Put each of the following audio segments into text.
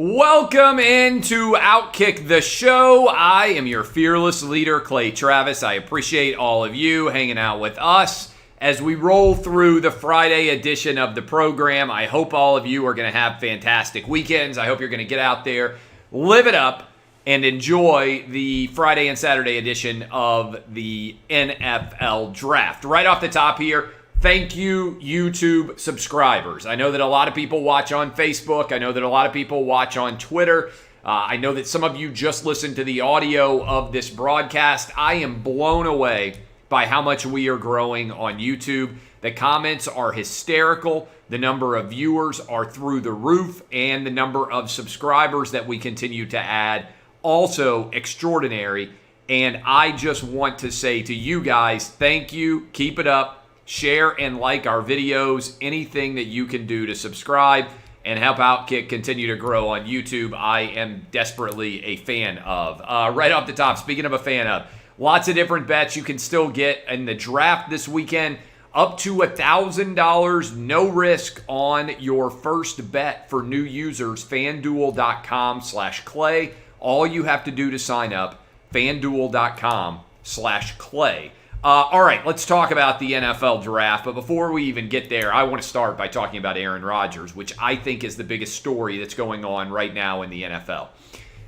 Welcome into OutKick the Show. I am your fearless leader, Clay Travis. I appreciate all of you hanging out with us as we roll through the Friday edition of the program. I hope all of you are going to have fantastic weekends. I hope you're going to get out there, live it up, and enjoy the Friday and Saturday edition of the NFL Draft. Right off the top here, thank you, YouTube subscribers. I know that a lot of people watch on Facebook. I know that a lot of people watch on Twitter. I know that some of you just listened to the audio of this broadcast. I am blown away by how much we are growing on YouTube. The comments are hysterical. The number of viewers are through the roof, and the number of subscribers that we continue to add also extraordinary. And I just want to say to you guys, thank you. Keep it up. Share and like our videos, anything that you can do to subscribe and help OutKick continue to grow on YouTube. I am desperately a fan of. Right off the top, speaking of a fan of, lots of different bets you can still get in the draft this weekend. Up to $1,000, no risk on your first bet for new users, FanDuel.com/Clay. All you have to do to sign up, FanDuel.com/Clay. All right, let's talk about the NFL draft. But before we even get there, I want to start by talking about Aaron Rodgers, which I think is the biggest story that's going on right now in the NFL.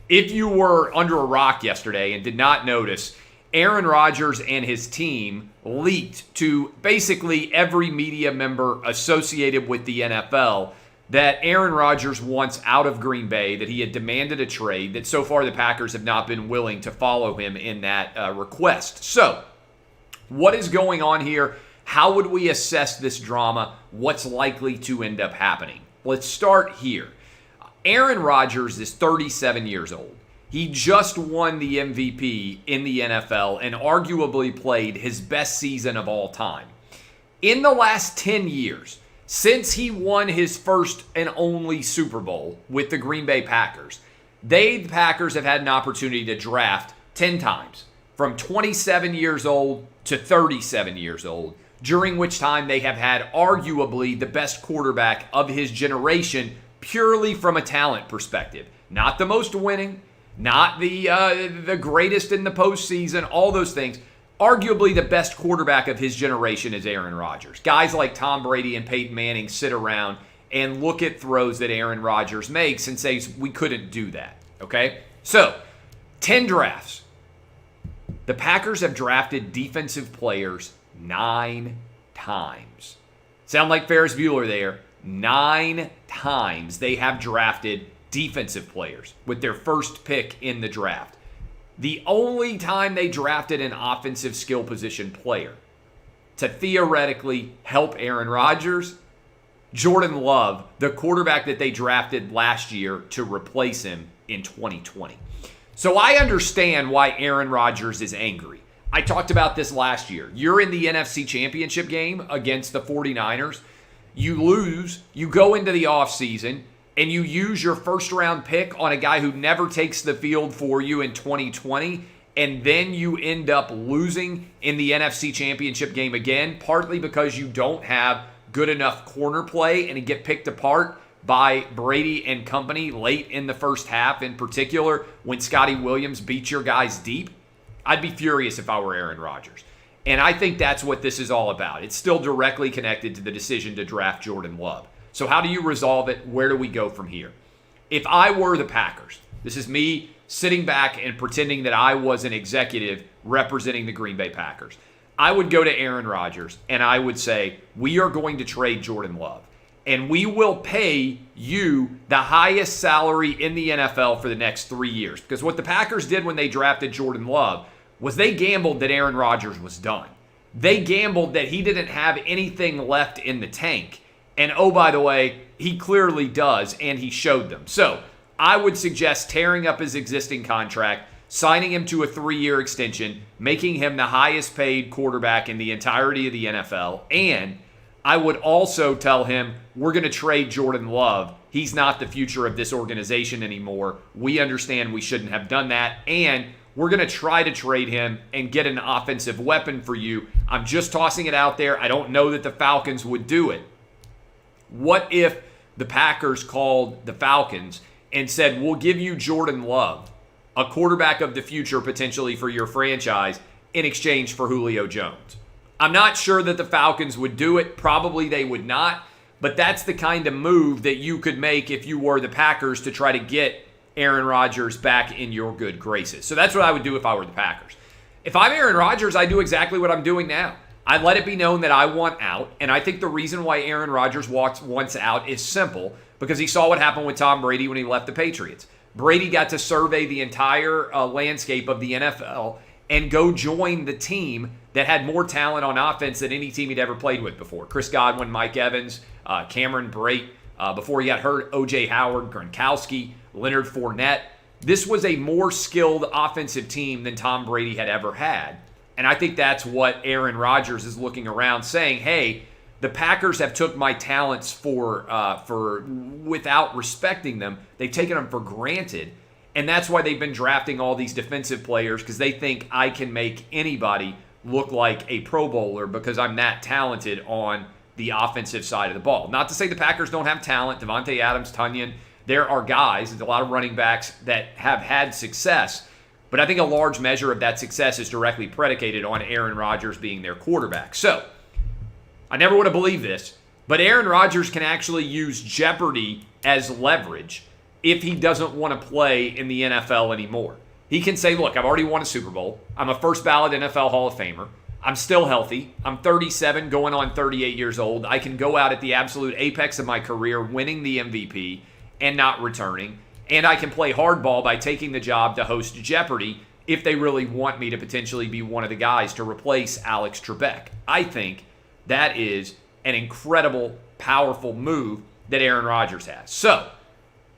If you were under a rock yesterday and did not notice, Aaron Rodgers and his team leaked to basically every media member associated with the NFL that Aaron Rodgers wants out of Green Bay, that he had demanded a trade, that so far the Packers have not been willing to follow him in that request. So, what is going on here? How would we assess this drama? What's likely to end up happening? Let's start here. Aaron Rodgers is 37 years old. He just won the MVP in the NFL and arguably played his best season of all time. In the last 10 years, since he won his first and only Super Bowl with the Green Bay Packers, the Packers have had an opportunity to draft 10 times, from 27 years old to 37 years old, during which time they have had arguably the best quarterback of his generation purely from a talent perspective. Not the most winning, not the greatest in the postseason, all those things. Arguably the best quarterback of his generation is Aaron Rodgers. Guys like Tom Brady and Peyton Manning sit around and look at throws that Aaron Rodgers makes and say, we couldn't do that, okay? So, 10 drafts. The Packers have drafted defensive players 9 times. Sound like Ferris Bueller there. 9 times they have drafted defensive players with their first pick in the draft. The only time they drafted an offensive skill position player to theoretically help Aaron Rodgers, Jordan Love, the quarterback that they drafted last year to replace him in 2020. So I understand why Aaron Rodgers is angry. I talked about this last year. You're in the NFC Championship game against the 49ers. You lose. You go into the offseason, and you use your first-round pick on a guy who never takes the field for you in 2020, and then you end up losing in the NFC Championship game again, partly because you don't have good enough corner play and you get picked apart by Brady and company late in the first half, in particular when Scotty Williams beats your guys deep. I'd be furious if I were Aaron Rodgers. And I think that's what this is all about. It's still directly connected to the decision to draft Jordan Love. So how do you resolve it? Where do we go from here? If I were the Packers, this is me sitting back and pretending that I was an executive representing the Green Bay Packers, I would go to Aaron Rodgers and I would say, we are going to trade Jordan Love. And we will pay you the highest salary in the NFL for the next 3 years. Because what the Packers did when they drafted Jordan Love was they gambled that Aaron Rodgers was done. They gambled that he didn't have anything left in the tank. And oh, by the way, he clearly does, and he showed them. So I would suggest tearing up his existing contract, signing him to a 3-year extension, making him the highest paid quarterback in the entirety of the NFL, and I would also tell him, we're going to trade Jordan Love. He's not the future of this organization anymore. We understand we shouldn't have done that. And we're going to try to trade him and get an offensive weapon for you. I'm just tossing it out there. I don't know that the Falcons would do it. What if the Packers called the Falcons and said, we'll give you Jordan Love, a quarterback of the future potentially for your franchise, in exchange for Julio Jones. I'm not sure that the Falcons would do it. Probably they would not. But that's the kind of move that you could make if you were the Packers to try to get Aaron Rodgers back in your good graces. So that's what I would do if I were the Packers. If I'm Aaron Rodgers, I do exactly what I'm doing now. I let it be known that I want out. And I think the reason why Aaron Rodgers wants out is simple, because he saw what happened with Tom Brady when he left the Patriots. Brady got to survey the entire landscape of the NFL and go join the team that had more talent on offense than any team he'd ever played with before. Chris Godwin, Mike Evans, Cameron Brate, before he got hurt, O.J. Howard, Gronkowski, Leonard Fournette. This was a more skilled offensive team than Tom Brady had ever had. And I think that's what Aaron Rodgers is looking around saying, hey, the Packers have took my talents for without respecting them. They've taken them for granted. And that's why they've been drafting all these defensive players, because they think I can make anybody look like a Pro Bowler because I'm that talented on the offensive side of the ball. Not to say the Packers don't have talent. Devontae Adams, Tunyon, there are guys, there's a lot of running backs that have had success. But I think a large measure of that success is directly predicated on Aaron Rodgers being their quarterback. So, I never would have believed this, but Aaron Rodgers can actually use jeopardy as leverage if he doesn't want to play in the NFL anymore. He can say, look, I've already won a Super Bowl. I'm a first ballot NFL Hall of Famer. I'm still healthy. I'm 37, going on 38 years old. I can go out at the absolute apex of my career, winning the MVP and not returning. And I can play hardball by taking the job to host Jeopardy if they really want me to potentially be one of the guys to replace Alex Trebek. I think that is an incredible, powerful move that Aaron Rodgers has. So,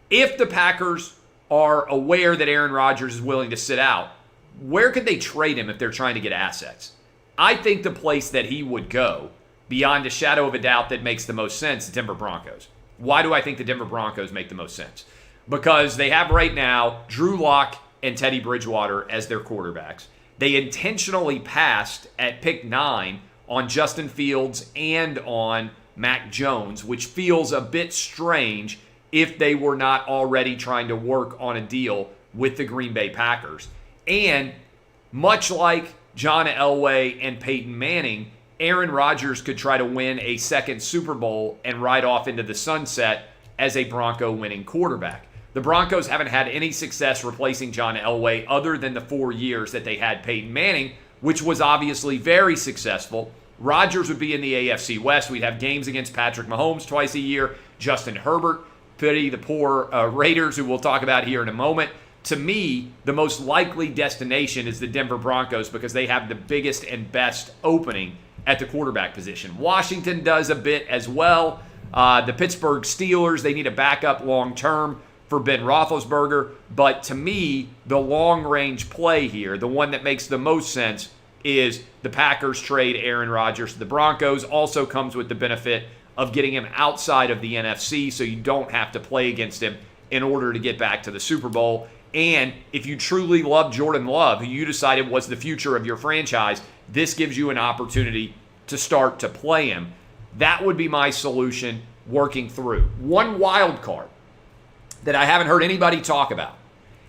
if the Packers are aware that Aaron Rodgers is willing to sit out, where could they trade him if they're trying to get assets? I think the place that he would go, beyond a shadow of a doubt that makes the most sense, the Denver Broncos. Why do I think the Denver Broncos make the most sense? Because they have right now Drew Lock and Teddy Bridgewater as their quarterbacks. They intentionally passed at pick 9 on Justin Fields and on Mac Jones, which feels a bit strange if they were not already trying to work on a deal with the Green Bay Packers. And much like John Elway and Peyton Manning, Aaron Rodgers could try to win a second Super Bowl and ride off into the sunset as a Bronco winning quarterback. The Broncos haven't had any success replacing John Elway other than the 4 years that they had Peyton Manning, which was obviously very successful. Rodgers would be in the AFC West. We'd have games against Patrick Mahomes twice a year, Justin Herbert, pity the poor Raiders, who we'll talk about here in a moment. To me, the most likely destination is the Denver Broncos because they have the biggest and best opening at the quarterback position. Washington does a bit as well. The Pittsburgh Steelers, they need a backup long term for Ben Roethlisberger. But to me, the long-range play here, the one that makes the most sense, is the Packers trade Aaron Rodgers to the Broncos. Also comes with the benefit of getting him outside of the NFC so you don't have to play against him in order to get back to the Super Bowl. And if you truly love Jordan Love, who you decided was the future of your franchise, this gives you an opportunity to start to play him. That would be my solution working through. One wild card that I haven't heard anybody talk about.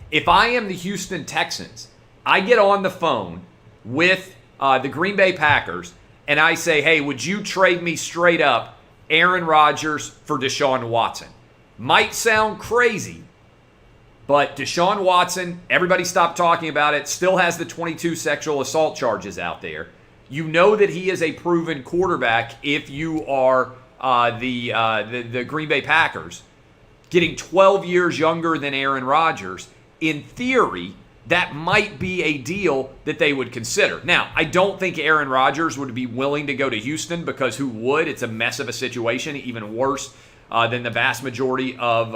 If I am the Houston Texans, I get on the phone with the Green Bay Packers and I say, hey, would you trade me straight up Aaron Rodgers for Deshaun Watson? Might sound crazy, but Deshaun Watson, everybody stopped talking about it, still has the 22 sexual assault charges out there. You know that he is a proven quarterback if you are the Green Bay Packers. Getting 12 years younger than Aaron Rodgers, in theory, that might be a deal that they would consider. Now, I don't think Aaron Rodgers would be willing to go to Houston because who would? It's a mess of a situation, even worse than the vast majority of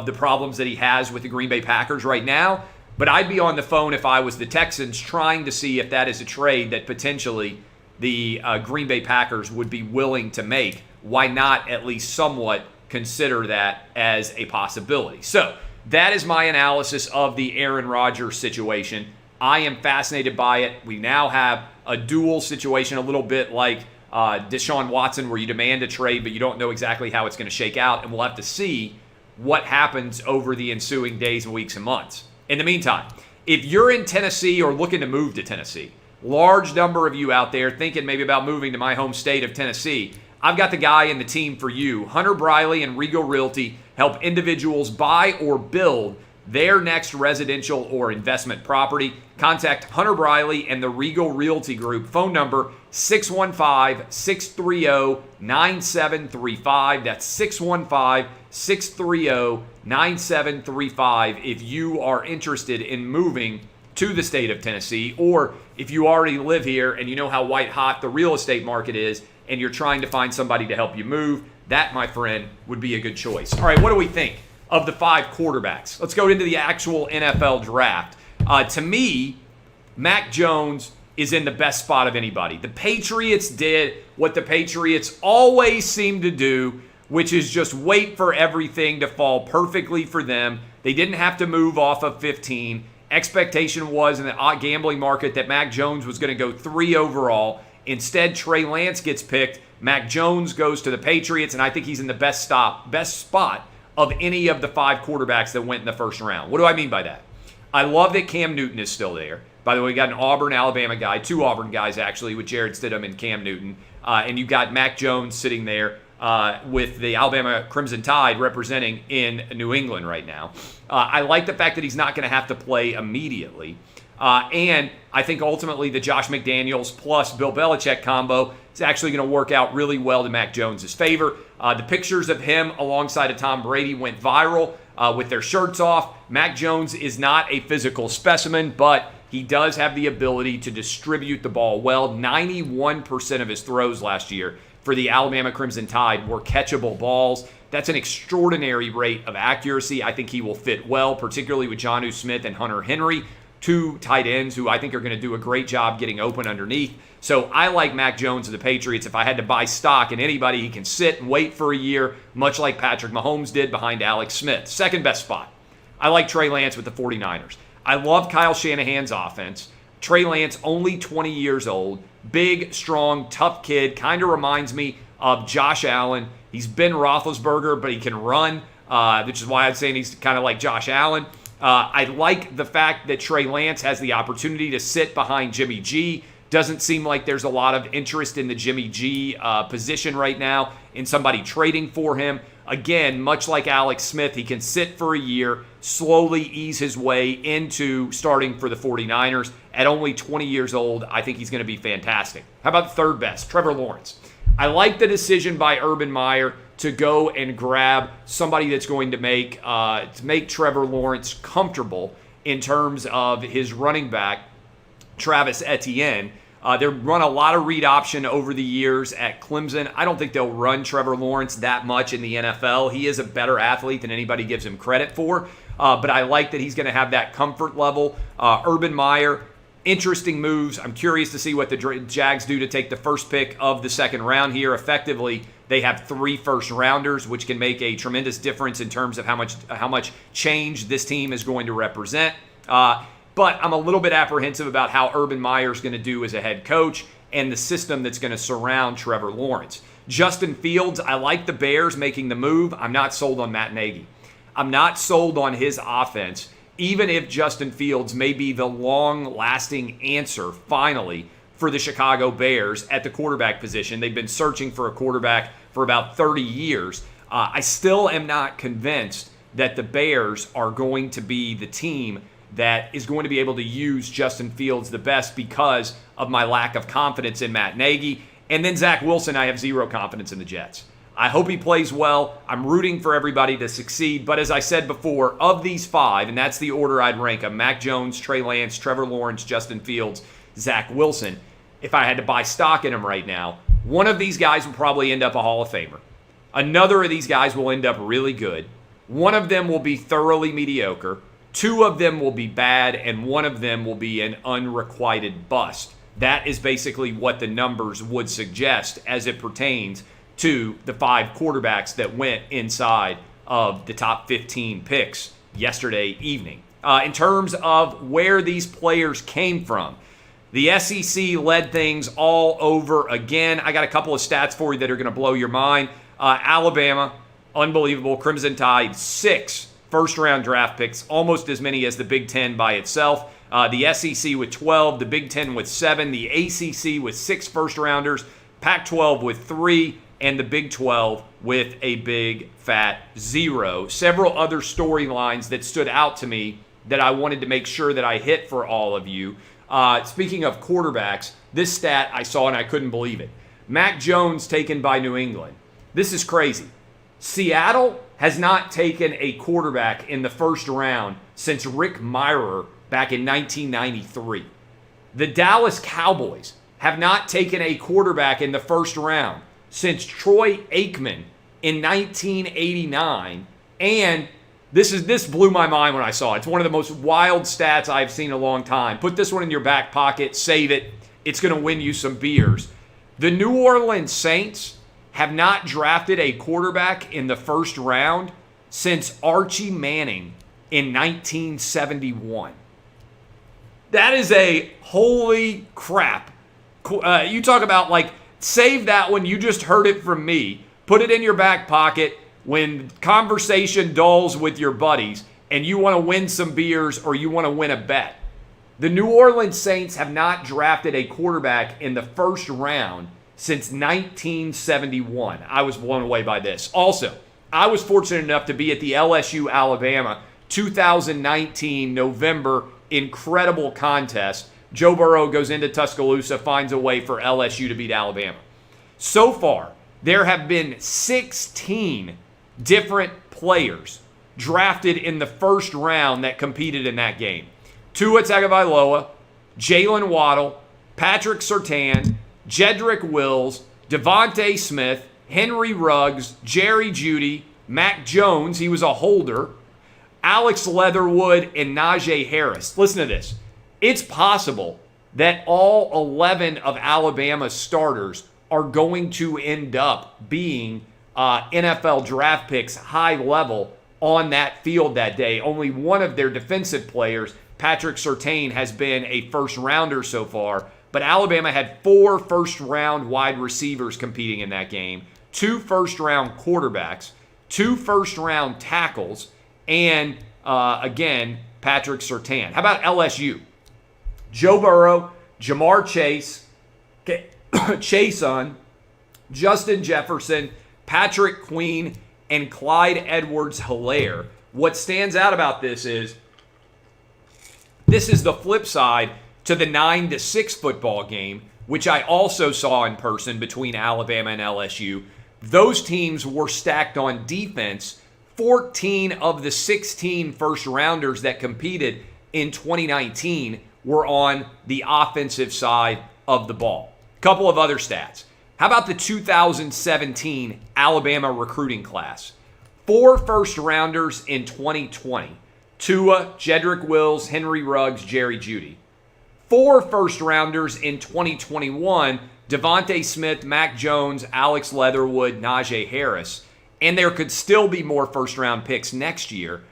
the problems that he has with the Green Bay Packers right now. But I'd be on the phone if I was the Texans trying to see if that is a trade that potentially the Green Bay Packers would be willing to make. Why not at least somewhat consider that as a possibility? So that is my analysis of the Aaron Rodgers situation. I am fascinated by it. We now have a dual situation, a little bit like Deshaun Watson, where you demand a trade, but you don't know exactly how it's going to shake out. And we'll have to see what happens over the ensuing days and weeks and months. In the meantime, if you're in Tennessee or looking to move to Tennessee, large number of you out there thinking maybe about moving to my home state of Tennessee, I've got the guy and the team for you. Hunter Briley and Regal Realty help individuals buy or build their next residential or investment property. Contact Hunter Briley and the Regal Realty Group. Phone number 615-630-9735. That's 615-630-9735 if you are interested in moving to the state of Tennessee, or if you already live here and you know how white hot the real estate market is and you're trying to find somebody to help you move. That, my friend, would be a good choice. All right, what do we think of the 5 quarterbacks? Let's go into the actual NFL draft. To me, Mac Jones is in the best spot of anybody. The Patriots did what the Patriots always seem to do, which is just wait for everything to fall perfectly for them. They didn't have to move off of 15. Expectation was in the gambling market that Mac Jones was going to go 3 overall. Instead, Trey Lance gets picked. Mac Jones goes to the Patriots, and I think he's in the best spot of any of the 5 quarterbacks that went in the first round. What do I mean by that? I love that Cam Newton is still there. By the way, we got an Auburn, Alabama guy, 2 Auburn guys actually, with Jarrett Stidham and Cam Newton. And you got Mac Jones sitting there with the Alabama Crimson Tide representing in New England right now. I like the fact that he's not going to have to play immediately. And I think ultimately the Josh McDaniels plus Bill Belichick combo is actually going to work out really well to Mac Jones' favor. The pictures of him alongside of Tom Brady went viral with their shirts off. Mac Jones is not a physical specimen, but he does have the ability to distribute the ball well. 91% of his throws last year for the Alabama Crimson Tide were catchable balls. That's an extraordinary rate of accuracy. I think he will fit well, particularly with Jonnu Smith and Hunter Henry, 2 tight ends who I think are going to do a great job getting open underneath. So I like Mac Jones of the Patriots. If I had to buy stock in anybody, he can sit and wait for a year, much like Patrick Mahomes did behind Alex Smith. Second best spot. I like Trey Lance with the 49ers. I love Kyle Shanahan's offense. Trey Lance, only 20 years old, big, strong, tough kid, kind of reminds me of Josh Allen. He's been Roethlisberger, but he can run, which is why I'm saying he's kind of like Josh Allen. I like the fact that Trey Lance has the opportunity to sit behind Jimmy G. Doesn't seem like there's a lot of interest in the Jimmy G position right now in somebody trading for him. Again, much like Alex Smith, he can sit for a year, slowly ease his way into starting for the 49ers. At only 20 years old, I think he's going to be fantastic. How about the third best, Trevor Lawrence? I like the decision by Urban Meyer to go and grab somebody that's going to make Trevor Lawrence comfortable in terms of his running back, Travis Etienne. They run a lot of read option over the years at Clemson. I don't think they'll run Trevor Lawrence that much in the NFL. He is a better athlete than anybody gives him credit for, but I like that he's going to have that comfort level. Urban Meyer, interesting moves. I'm curious to see what the Jags do to take the first pick of the second round here. Effectively, they have 3 first-rounders, which can make a tremendous difference in terms of how much change this team is going to represent. But I'm a little bit apprehensive about how Urban Meyer is going to do as a head coach and the system that's going to surround Trevor Lawrence. Justin Fields, I like the Bears making the move. I'm not sold on Matt Nagy. I'm not sold on his offense, even if Justin Fields may be the long-lasting answer, finally, for the Chicago Bears at the quarterback position. They've been searching for a quarterback for about 30 years. I still am not convinced that the Bears are going to be the team that is going to be able to use Justin Fields the best because of my lack of confidence in Matt Nagy. And then Zach Wilson, I have 0 confidence in the Jets. I hope he plays well. I'm rooting for everybody to succeed. But as I said before, of these 5, and that's the order I'd rank them, Mac Jones, Trey Lance, Trevor Lawrence, Justin Fields, Zach Wilson, if I had to buy stock in them right now, one of these guys will probably end up a Hall of Famer. Another of these guys will end up really good. One of them will be thoroughly mediocre. 2 of them will be bad, and 1 of them will be an unrequited bust. That is basically what the numbers would suggest as it pertains to the 5 quarterbacks that went inside of the top 15 picks yesterday evening. In terms of where these players came from, the SEC led things all over again. I got a couple of stats for you that are going to blow your mind. Alabama, Unbelievable. Crimson Tide, 6 first-round draft picks, almost as many as the Big Ten by itself. The SEC with 12, the Big Ten with 7, the ACC with 6 first-rounders, Pac-12 with 3, and the Big 12 with a big fat 0. Several other storylines that stood out to me that I wanted to make sure that I hit for all of you. Speaking of quarterbacks, this stat I saw and I couldn't believe it. Mac Jones taken by New England. This is crazy. Seattle has not taken a quarterback in the first round since Rick Mirer back in 1993. The Dallas Cowboys have not taken a quarterback in the first round since Troy Aikman in 1989. And this blew my mind when I saw it. It's one of the most wild stats I've seen in a long time. Put this one in your back pocket, save it. It's going to win you some beers. The New Orleans Saints have not drafted a quarterback in the first round since Archie Manning in 1971. That is a holy crap. You talk about, like, save that one. You just heard it from me. Put it in your back pocket when conversation dulls with your buddies and you want to win some beers or you want to win a bet. The New Orleans Saints have not drafted a quarterback in the first round since 1971. I was blown away by this. Also, I was fortunate enough to be at the LSU-Alabama 2019 November incredible contest. Joe Burrow goes into Tuscaloosa, finds a way for LSU to beat Alabama. So far, there have been 16 different players drafted in the first round that competed in that game. Tua Tagovailoa, Jalen Waddle, Patrick Surtain, Jedrick Wills, Devontae Smith, Henry Ruggs, Jerry Jeudy, Mac Jones, he was a holder, Alex Leatherwood, and Najee Harris. Listen to this. It's possible that all 11 of Alabama's starters are going to end up being NFL draft picks high level on that field that day. Only one of their defensive players, Patrick Surtain, has been a first rounder so far, but Alabama had 4 first-round wide receivers competing in that game, 2 first-round quarterbacks, 2 first-round tackles, and, again, Patrick Surtain. How about LSU? Joe Burrow, Jamar Chase, Chason, Justin Jefferson, Patrick Queen, and Clyde Edwards-Helaire. What stands out about this is the flip side to the 9-6 football game, which I also saw in person between Alabama and LSU. Those teams were stacked on defense. 14 of the 16 first-rounders that competed in 2019 were on the offensive side of the ball. Couple of other stats. How about the 2017 Alabama recruiting class? 4 first-rounders in 2020. Tua, Jedrick Wills, Henry Ruggs, Jerry Jeudy. 4 first-rounders in 2021. Devontae Smith, Mac Jones, Alex Leatherwood, Najee Harris. And there could still be more first-round picks next year.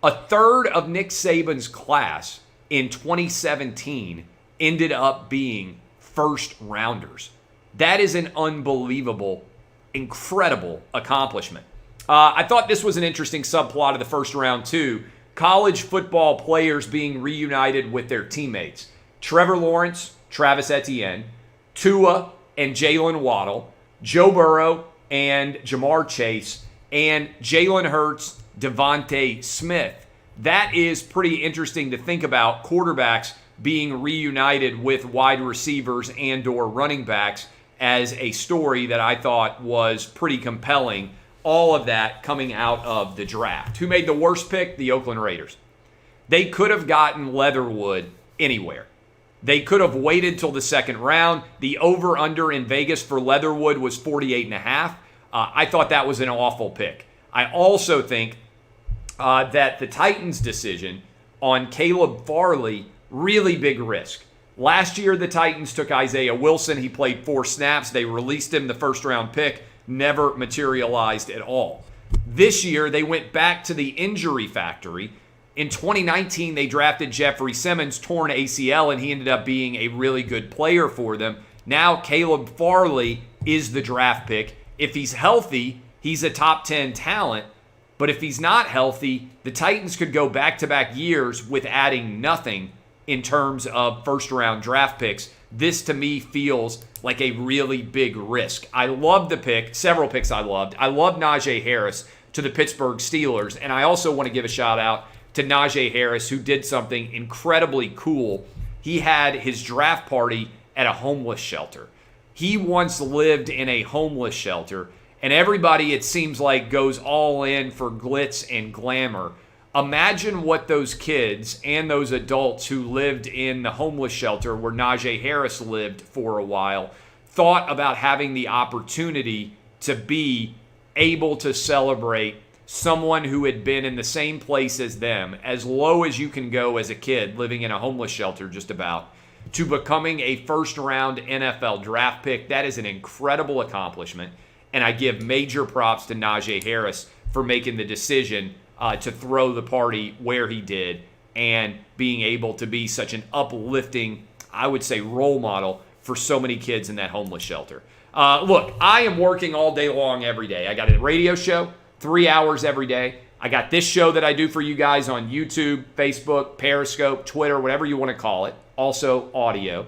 A third of Nick Saban's class in 2017 ended up being first-rounders. That is an unbelievable, incredible accomplishment. I thought this was an interesting subplot of the first round, too. College football players being reunited with their teammates. Trevor Lawrence, Travis Etienne, Tua and Jalen Waddle, Joe Burrow and Jamar Chase, and Jalen Hurts, Devontae Smith. That is pretty interesting to think about, quarterbacks being reunited with wide receivers and or running backs, as a story that I thought was pretty compelling. All of that coming out of the draft. Who made the worst pick? The Oakland Raiders. They could have gotten Leatherwood anywhere. They could have waited till the second round. The over-under in Vegas for Leatherwood was 48.5. I thought that was an awful pick. I also think that the Titans' decision on Caleb Farley, really big risk. Last year, the Titans took Isaiah Wilson. He played 4 snaps. They released him, the first-round pick. Never materialized at all. This year, they went back to the injury factory. In 2019, they drafted Jeffrey Simmons, torn ACL, and he ended up being a really good player for them. Now, Caleb Farley is the draft pick. If he's healthy, He's a top 10 talent, but if he's not healthy, the Titans could go back-to-back years with adding nothing in terms of first-round draft picks. This, to me, feels like a really big risk. I love the pick. Several picks I loved. I love Najee Harris to the Pittsburgh Steelers, and I also want to give a shout-out to Najee Harris, who did something incredibly cool. He had his draft party at a homeless shelter. He once lived in a homeless shelter, and everybody, it seems like, goes all in for glitz and glamour. Imagine what those kids and those adults who lived in the homeless shelter where Najee Harris lived for a while thought about having the opportunity to be able to celebrate someone who had been in the same place as them, as low as you can go as a kid living in a homeless shelter just about, to becoming a first-round NFL draft pick. That is an incredible accomplishment, and I give major props to Najee Harris for making the decision to throw the party where he did and being able to be such an uplifting, I would say, role model for so many kids in that homeless shelter. Look, I am working all day long every day. I got a radio show, 3 hours every day. I got this show that I do for you guys on YouTube, Facebook, Periscope, Twitter, whatever you want to call it. Also audio.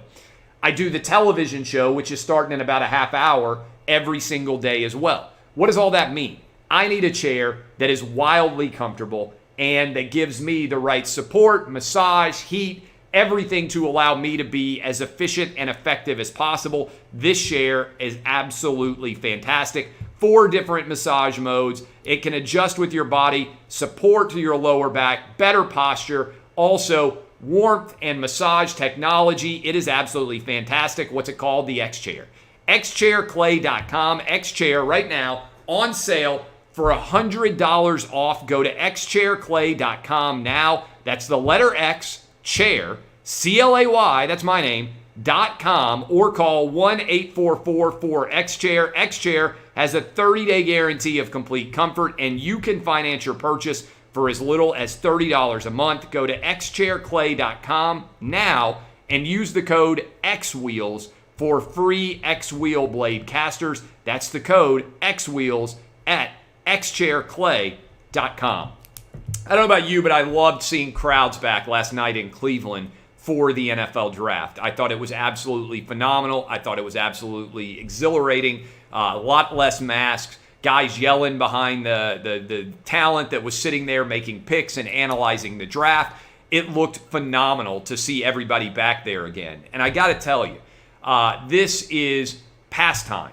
I do the television show, which is starting in about a half hour every single day as well. What does all that mean? I need a chair that is wildly comfortable and that gives me the right support, massage, heat, everything to allow me to be as efficient and effective as possible. This chair is absolutely fantastic. 4 different massage modes. It can adjust with your body, support to your lower back, better posture, also warmth and massage technology. It is absolutely fantastic. What's it called? The X-Chair. xchairclay.com. X-Chair right now on sale for $100 off. Go to xchairclay.com now. That's the letter X, chair, C-L-A-Y, that's my name, .com, or call 1-844-4XChair. X-Chair has a 30-day guarantee of complete comfort, and you can finance your purchase for as little as $30 a month. Go to xchairclay.com now and use the code XWheels for free X-Wheel blade casters. That's the code XWheels at xchairclay.com. I don't know about you, but I loved seeing crowds back last night in Cleveland for the NFL draft. I thought it was absolutely phenomenal. I thought it was absolutely exhilarating. A lot less masks, guys yelling behind the talent that was sitting there making picks and analyzing the draft. It looked phenomenal to see everybody back there again. And I got to tell you, this is pastime.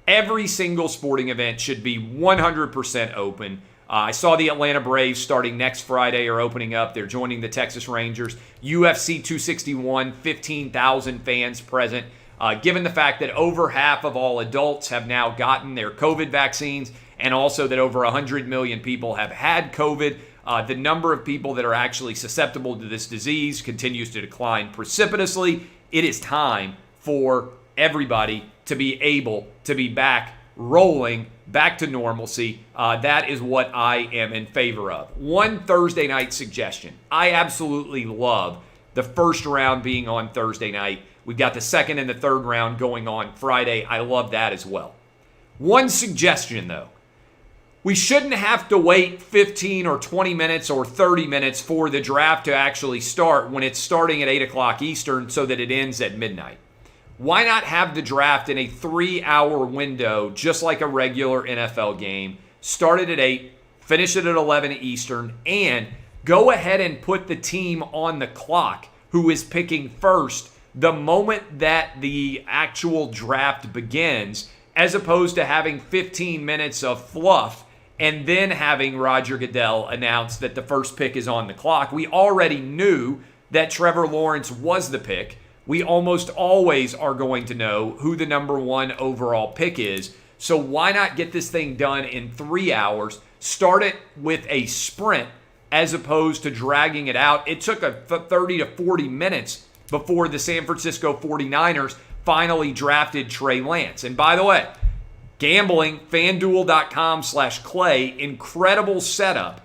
Every single sporting event should be 100% open. I saw the Atlanta Braves starting next Friday are opening up. They're joining the Texas Rangers. UFC 261, 15,000 fans present. Given the fact that over half of all adults have now gotten their COVID vaccines, and also that over 100 million people have had COVID, the number of people that are actually susceptible to this disease continues to decline precipitously. It is time for everybody to be able to be back rolling, back to normalcy. That is what I am in favor of. One Thursday night suggestion. I absolutely love the first round being on Thursday night. We've got the second and the third round going on Friday. I love that as well. One suggestion, though. We shouldn't have to wait 15 or 20 minutes or 30 minutes for the draft to actually start when it's starting at 8 o'clock Eastern so that it ends at midnight. Why not have the draft in a 3-hour window, just like a regular NFL game? Start it at 8, finish it at 11 Eastern, and go ahead and put the team on the clock who is picking first the moment that the actual draft begins, as opposed to having 15 minutes of fluff and then having Roger Goodell announce that the first pick is on the clock. We already knew that Trevor Lawrence was the pick. We almost always are going to know who the number 1 overall pick is. So why not get this thing done in 3 hours? Start it with a sprint as opposed to dragging it out. It took 30 to 40 minutes before the San Francisco 49ers finally drafted Trey Lance. And by the way, gambling, FanDuel.com/Clay, incredible setup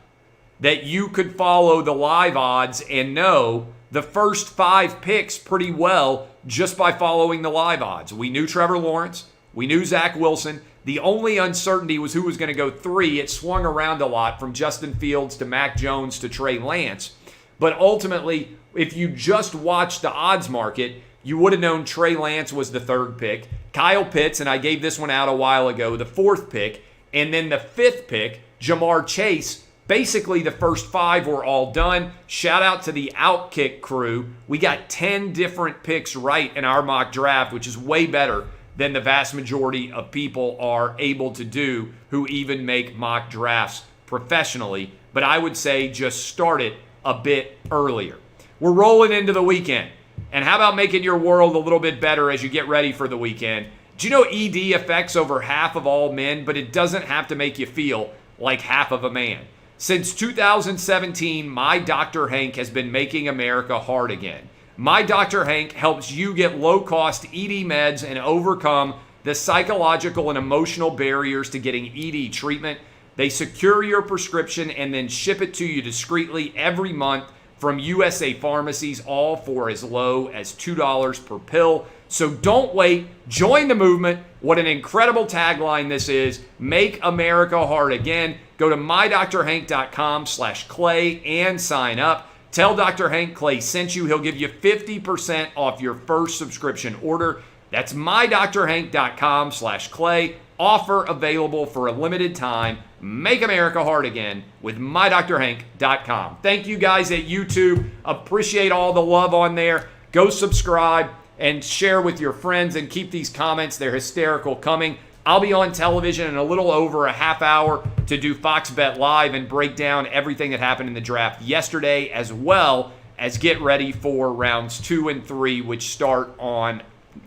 that you could follow the live odds and know the first 5 picks pretty well just by following the live odds. We knew Trevor Lawrence. We knew Zach Wilson. The only uncertainty was who was going to go 3. It swung around a lot from Justin Fields to Mac Jones to Trey Lance. But ultimately, if you just watched the odds market, you would have known Trey Lance was the 3rd pick. Kyle Pitts, and I gave this one out a while ago, the 4th pick. And then the 5th pick, Jamar Chase. Basically, the first 5 were all done. Shout out to the OutKick crew. We got 10 different picks right in our mock draft, which is way better than the vast majority of people are able to do who even make mock drafts professionally. But I would say just start it a bit earlier. We're rolling into the weekend. And how about making your world a little bit better as you get ready for the weekend? Do you know ED affects over half of all men, but it doesn't have to make you feel like half of a man? Since 2017, My Dr. Hank has been making America hard again. My Dr. Hank helps you get low-cost ED meds and overcome the psychological and emotional barriers to getting ED treatment. They secure your prescription and then ship it to you discreetly every month from USA pharmacies, all for as low as $2 per pill. So don't wait. Join the movement. What an incredible tagline this is. Make America hard again. Go to mydrhank.com/Clay and sign up. Tell Dr. Hank Clay sent you. He'll give you 50% off your first subscription order. That's mydrhank.com/Clay. Offer available for a limited time. Make America hard again with mydrhank.com. Thank you guys at YouTube. Appreciate all the love on there. Go subscribe and share with your friends and keep these comments. They're hysterical coming. I'll be on television in a little over a half hour to do Fox Bet Live and break down everything that happened in the draft yesterday, as well as get ready for rounds 2 and 3, which start on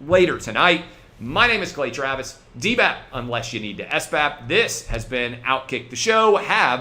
later tonight. My name is Clay Travis. DBAP, unless you need to SBAP. This has been OutKick the Show. Have